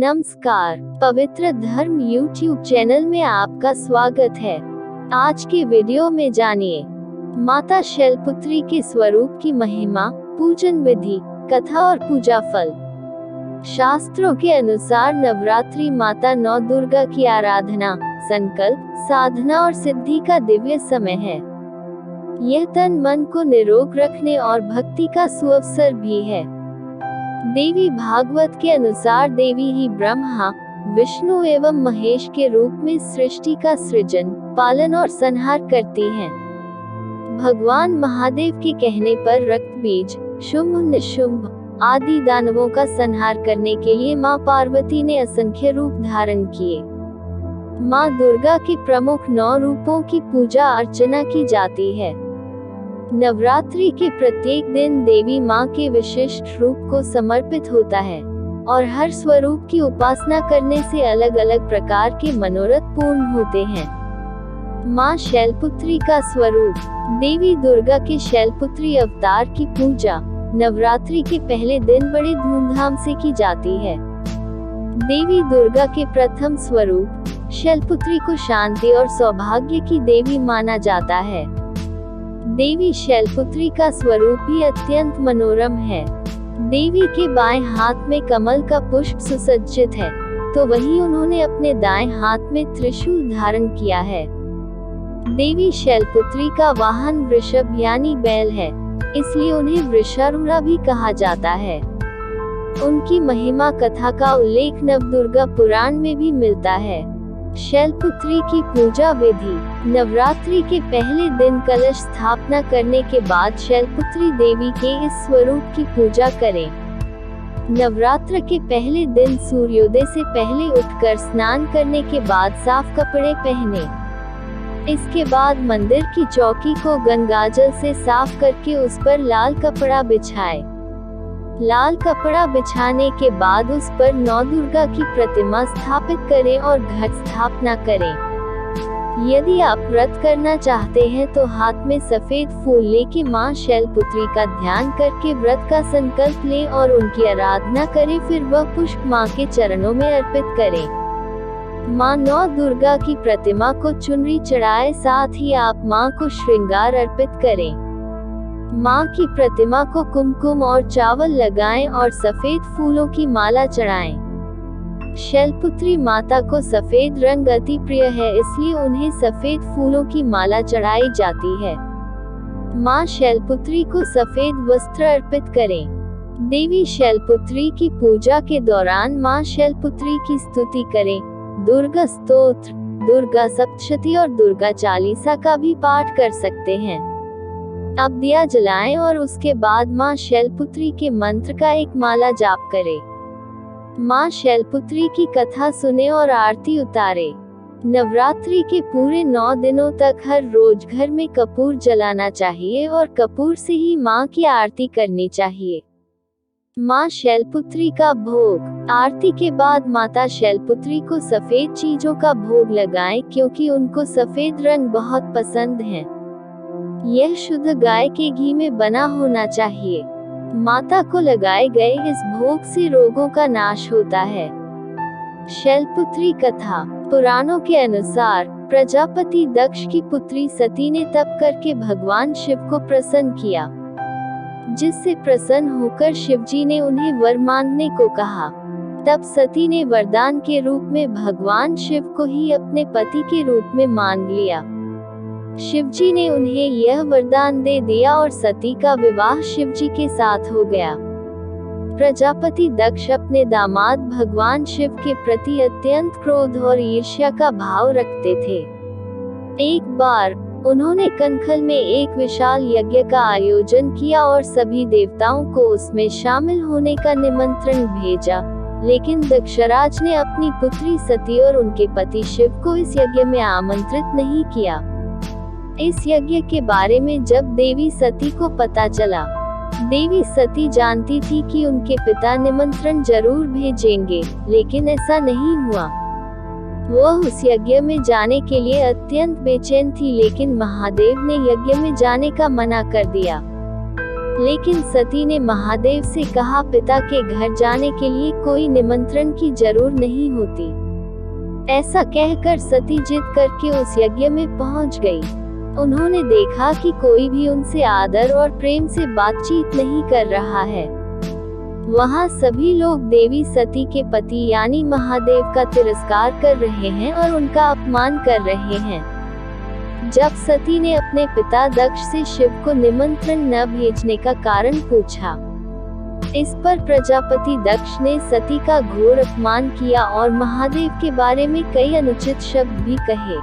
नमस्कार, पवित्र धर्म YouTube चैनल में आपका स्वागत है। आज के वीडियो में जानिए माता शैलपुत्री के स्वरूप की महिमा, पूजन विधि, कथा और पूजा फल। शास्त्रों के अनुसार नवरात्रि माता नौ दुर्गा की आराधना, संकल्प, साधना और सिद्धि का दिव्य समय है। यह तन मन को निरोग रखने और भक्ति का सुअवसर भी है। देवी भागवत के अनुसार देवी ही ब्रह्मा, विष्णु एवं महेश के रूप में सृष्टि का सृजन, पालन और संहार करती हैं। भगवान महादेव के कहने पर रक्त बीज, शुंभ निशुंभ आदि दानवों का संहार करने के लिए मां पार्वती ने असंख्य रूप धारण किए। मां दुर्गा के प्रमुख 9 रूपों की पूजा अर्चना की जाती है। नवरात्रि के प्रत्येक दिन देवी मां के विशिष्ट रूप को समर्पित होता है और हर स्वरूप की उपासना करने से अलग अलग प्रकार के मनोरथ पूर्ण होते हैं। मां शैलपुत्री का स्वरूप। देवी दुर्गा के शैलपुत्री अवतार की पूजा नवरात्रि के पहले दिन बड़े धूमधाम से की जाती है। देवी दुर्गा के प्रथम स्वरूप शैलपुत्री को शांति और सौभाग्य की देवी माना जाता है। देवी शैलपुत्री का स्वरूप भी अत्यंत मनोरम है। देवी के बाएं हाथ में कमल का पुष्प सुसज्जित है, तो वहीं उन्होंने अपने दाएं हाथ में त्रिशूल धारण किया है। देवी शैलपुत्री का वाहन वृषभ यानी बैल है, इसलिए उन्हें वृषारूढ़ा भी कहा जाता है। उनकी महिमा कथा का उल्लेख नवदुर्गा पुराण में भी मिलता है। शैलपुत्री की पूजा विधि। नवरात्रि के पहले दिन कलश स्थापना करने के बाद शैलपुत्री देवी के इस स्वरूप की पूजा करें। नवरात्र के पहले दिन सूर्योदय से पहले उठकर स्नान करने के बाद साफ कपड़े पहने। इसके बाद मंदिर की चौकी को गंगाजल से साफ करके उस पर लाल कपड़ा बिछाए। लाल कपड़ा बिछाने के बाद उस पर नौ दुर्गा की प्रतिमा स्थापित करें और घट स्थापना करें। यदि आप व्रत करना चाहते हैं तो हाथ में सफेद फूल लेके मां शैलपुत्री का ध्यान करके व्रत का संकल्प लें और उनकी आराधना करें। फिर वह पुष्प मां के चरणों में अर्पित करें। मां नौ दुर्गा की प्रतिमा को चुनरी चढ़ाए, साथ ही आप मां को श्रृंगार अर्पित करें। मां की प्रतिमा को कुमकुम और चावल लगाएं और सफेद फूलों की माला चढ़ाएं। शैलपुत्री माता को सफेद रंग अति प्रिय है, इसलिए उन्हें सफेद फूलों की माला चढ़ाई जाती है। मां शैलपुत्री को सफेद वस्त्र अर्पित करें। देवी शैलपुत्री की पूजा के दौरान मां शैलपुत्री की स्तुति करें। दुर्गा स्तोत्र, दुर्गा सप्तशती और दुर्गा चालीसा का भी पाठ कर सकते हैं। अब दिया जलाएं और उसके बाद मां शैलपुत्री के मंत्र का एक माला जाप करें। मां शैलपुत्री की कथा सुने और आरती उतारे। नवरात्रि के पूरे 9 दिनों तक हर रोज घर में कपूर जलाना चाहिए और कपूर से ही मां की आरती करनी चाहिए। मां शैलपुत्री का भोग। आरती के बाद माता शैलपुत्री को सफेद चीजों का भोग लगाएं, क्योंकि उनको सफेद रंग बहुत पसंद है। यह शुद्ध गाय के घी में बना होना चाहिए। माता को लगाए गए इस भोग से रोगों का नाश होता है। शैलपुत्री कथा। पुराणों के अनुसार प्रजापति दक्ष की पुत्री सती ने तप करके भगवान शिव को प्रसन्न किया, जिससे प्रसन्न होकर शिवजी ने उन्हें वर मांगने को कहा। तब सती ने वरदान के रूप में भगवान शिव को ही अपने पति के रूप में मांग लिया। शिवजी ने उन्हें यह वरदान दे दिया और सती का विवाह शिवजी के साथ हो गया। प्रजापति दक्ष अपने दामाद भगवान शिव के प्रति अत्यंत क्रोध और ईर्ष्या का भाव रखते थे। एक बार उन्होंने कनखल में एक विशाल यज्ञ का आयोजन किया और सभी देवताओं को उसमें शामिल होने का निमंत्रण भेजा, लेकिन दक्षराज ने अपनी पुत्री सती और उनके पति शिव को इस यज्ञ में आमंत्रित नहीं किया। इस यज्ञ के बारे में जब देवी सती को पता चला, देवी सती जानती थी कि उनके पिता निमंत्रण जरूर भेजेंगे, लेकिन ऐसा नहीं हुआ। वह उस यज्ञ में जाने के लिए अत्यंत बेचैन थी, लेकिन महादेव ने यज्ञ में जाने का मना कर दिया। लेकिन सती ने महादेव से कहा, पिता के घर जाने के लिए कोई निमंत्रण की जरूर नहीं होती। ऐसा कहकर सती जिद करके उस यज्ञ में पहुंच गई। उन्होंने देखा कि कोई भी उनसे आदर और प्रेम से बातचीत नहीं कर रहा है। वहाँ सभी लोग देवी सती के पति यानी महादेव का तिरस्कार कर रहे हैं और उनका अपमान कर रहे हैं। जब सती ने अपने पिता दक्ष से शिव को निमंत्रण न भेजने का कारण पूछा, इस पर प्रजापति दक्ष ने सती का घोर अपमान किया और महादेव के बारे में कई अनुचित शब्द भी कहे।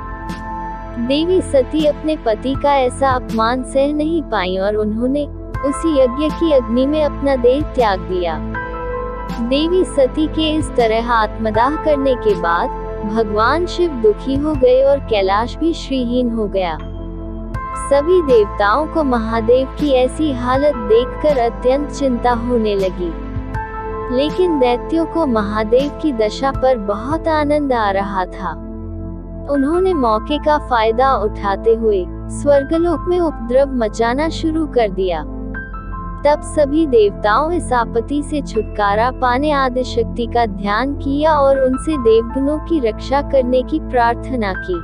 देवी सती अपने पति का ऐसा अपमान सह नहीं पाई और उन्होंने उसी यज्ञ की अग्नि में अपना देह त्याग दिया। देवी सती के इस तरह आत्मदाह करने के बाद भगवान शिव दुखी हो गए और कैलाश भी श्रीहीन हो गया। सभी देवताओं को महादेव की ऐसी हालत देखकर अत्यंत चिंता होने लगी। लेकिन दैत्यों को महादेव की दशा पर बहुत आनंद आ रहा था। उन्होंने मौके का फायदा उठाते हुए स्वर्गलोक में उपद्रव मचाना शुरू कर दिया। तब सभी देवताओं इस आपत्ति से छुटकारा पाने आदिशक्ति का ध्यान किया और उनसे देवगणों की रक्षा करने की प्रार्थना की।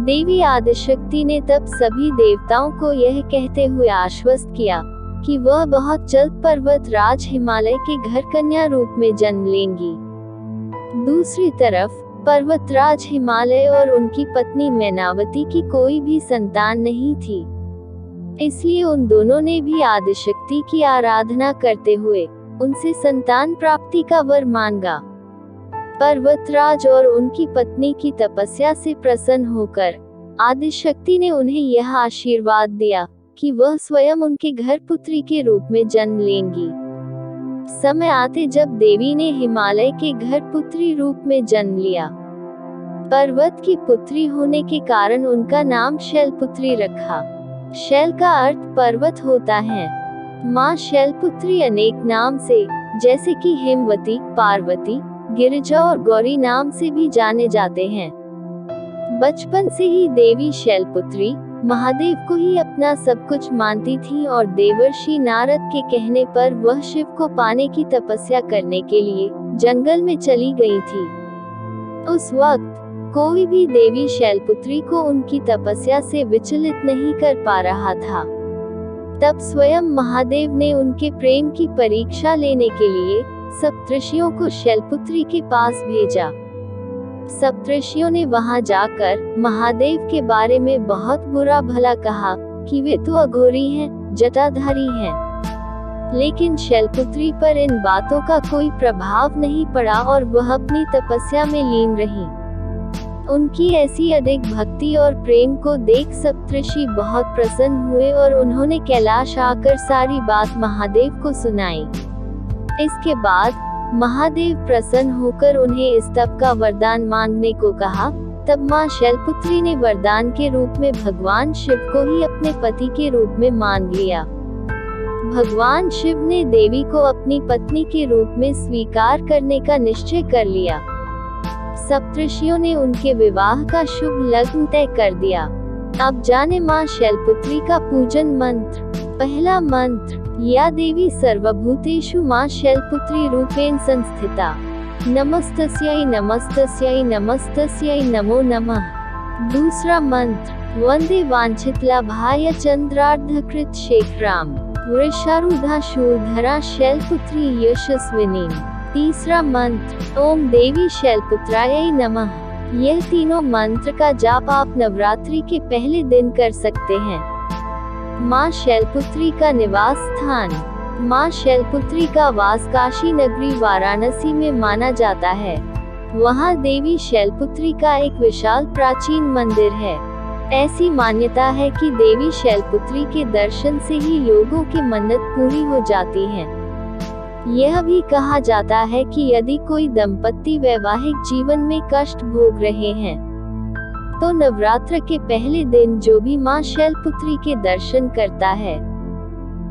देवी आदिशक्ति ने तब सभी देवताओं को यह कहते हुए आश्वस्त किया कि वह बहुत जल्द पर्वत राज हिमालय के घर कन्या रूप में जन्म लेंगी। दूसरी तरफ पर्वतराज हिमालय और उनकी पत्नी मैनावती की कोई भी संतान नहीं थी, इसलिए उन दोनों ने भी आदिशक्ति की आराधना करते हुए उनसे संतान प्राप्ति का वर मांगा। पर्वतराज और उनकी पत्नी की तपस्या से प्रसन्न होकर आदिशक्ति ने उन्हें यह आशीर्वाद दिया कि वह स्वयं उनके घर पुत्री के रूप में जन्म लेंगी। समय आते जब देवी ने हिमालय के घर पुत्री रूप में जन्म लिया, पर्वत की पुत्री होने के कारण उनका नाम शैलपुत्री रखा। शैल का अर्थ पर्वत होता है। माँ शैलपुत्री अनेक नाम से जैसे कि हेमवती, पार्वती, गिरिजा और गौरी नाम से भी जाने जाते हैं। बचपन से ही देवी शैलपुत्री महादेव को ही अपना सब कुछ मानती थी और देवर्षि नारद के कहने पर वह शिव को पाने की तपस्या करने के लिए जंगल में चली गई थी। उस वक्त कोई भी देवी शैलपुत्री को उनकी तपस्या से विचलित नहीं कर पा रहा था। तब स्वयं महादेव ने उनके प्रेम की परीक्षा लेने के लिए सप्तऋषियों को शैलपुत्री के पास भेजा। सप्तऋषियों ने वहां जाकर महादेव के बारे में बहुत बुरा भला कहा कि वे तो अघोरी हैं, जटाधारी हैं। लेकिन शैलपुत्री पर इन बातों का कोई प्रभाव नहीं पड़ा और वह अपनी तपस्या में लीन रही। उनकी ऐसी अधिक भक्ति और प्रेम को देख सप्तऋषि बहुत प्रसन्न हुए और उन्होंने कैलाश आकर सारी बात महादेव को सुनाई। इसके बाद महादेव प्रसन्न होकर उन्हें इस तप का वरदान मांगने को कहा। तब माँ शैलपुत्री ने वरदान के रूप में भगवान शिव को ही अपने पति के रूप में मांग लिया। भगवान शिव ने देवी को अपनी पत्नी के रूप में स्वीकार करने का निश्चय कर लिया। सप्तऋषियों ने उनके विवाह का शुभ लग्न तय कर दिया। अब जाने माँ शैलपुत्री का पूजन मंत्र। पहला मंत्र, या देवी सर्वभूतेषु माँ शैलपुत्री रूपेण संस्थिता, नमस्तस्यै नमस्तस्यै नमस्तस्यै नमो नमः। दूसरा मंत्र, वंदे वांछितलाभाय चंद्रार्धकृत शेखराम, वृषारूढ़ा शूरधरा शैलपुत्री यशस्विनी। तीसरा मंत्र, ओम देवी शैलपुत्रायै नमः। यह तीनों मंत्र का जाप आप नवरात्रि के पहले दिन कर सकते हैं। माँ शैलपुत्री का निवास स्थान। माँ शैलपुत्री का वास काशी नगरी वाराणसी में माना जाता है। वहाँ देवी शैलपुत्री का एक विशाल प्राचीन मंदिर है। ऐसी मान्यता है कि देवी शैलपुत्री के दर्शन से ही लोगों की मन्नत पूरी हो जाती है। यह भी कहा जाता है कि यदि कोई दंपत्ति वैवाहिक जीवन में कष्ट भोग रहे हैं तो नवरात्र के पहले दिन जो भी माँ शैलपुत्री के दर्शन करता है,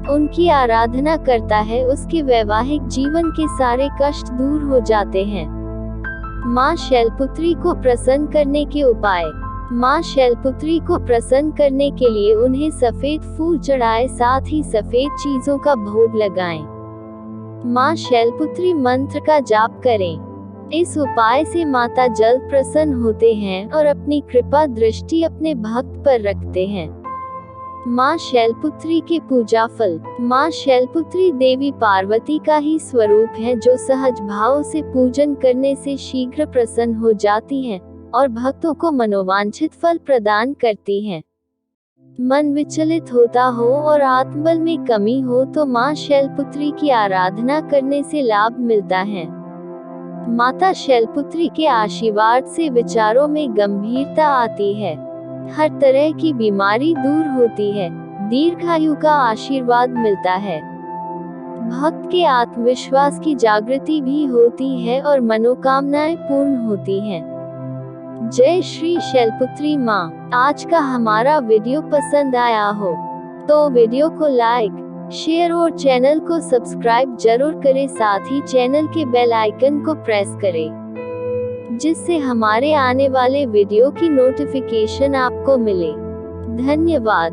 उनकी आराधना करता है, उसके वैवाहिक जीवन के सारे कष्ट दूर हो जाते हैं। माँ शैलपुत्री को प्रसन्न करने के उपाय। माँ शैलपुत्री को प्रसन्न करने के लिए उन्हें सफेद फूल चढ़ाए, साथ ही सफेद चीजों का भोग लगाएं। माँ शैलपुत्री मंत्र का जाप करें। इस उपाय से माता जल्द प्रसन्न होते हैं और अपनी कृपा दृष्टि अपने भक्त पर रखते हैं। माँ शैलपुत्री के पूजा फल। माँ शैलपुत्री देवी पार्वती का ही स्वरूप है, जो सहज भाव से पूजन करने से शीघ्र प्रसन्न हो जाती हैं और भक्तों को मनोवांछित फल प्रदान करती हैं। मन विचलित होता हो और आत्मबल में कमी हो तो माँ शैलपुत्री की आराधना करने से लाभ मिलता है। माता शैलपुत्री के आशीर्वाद से विचारों में गंभीरता आती है, हर तरह की बीमारी दूर होती है, दीर्घायु का आशीर्वाद मिलता है, भक्त के आत्मविश्वास की जागृति भी होती है और मनोकामनाएं पूर्ण होती हैं। जय श्री शैलपुत्री माँ। आज का हमारा वीडियो पसंद आया हो तो वीडियो को लाइक, शेयर और चैनल को सब्सक्राइब जरूर करें, साथ ही चैनल के बेल आइकन को प्रेस करें, जिससे हमारे आने वाले वीडियो की नोटिफिकेशन आपको मिले। धन्यवाद।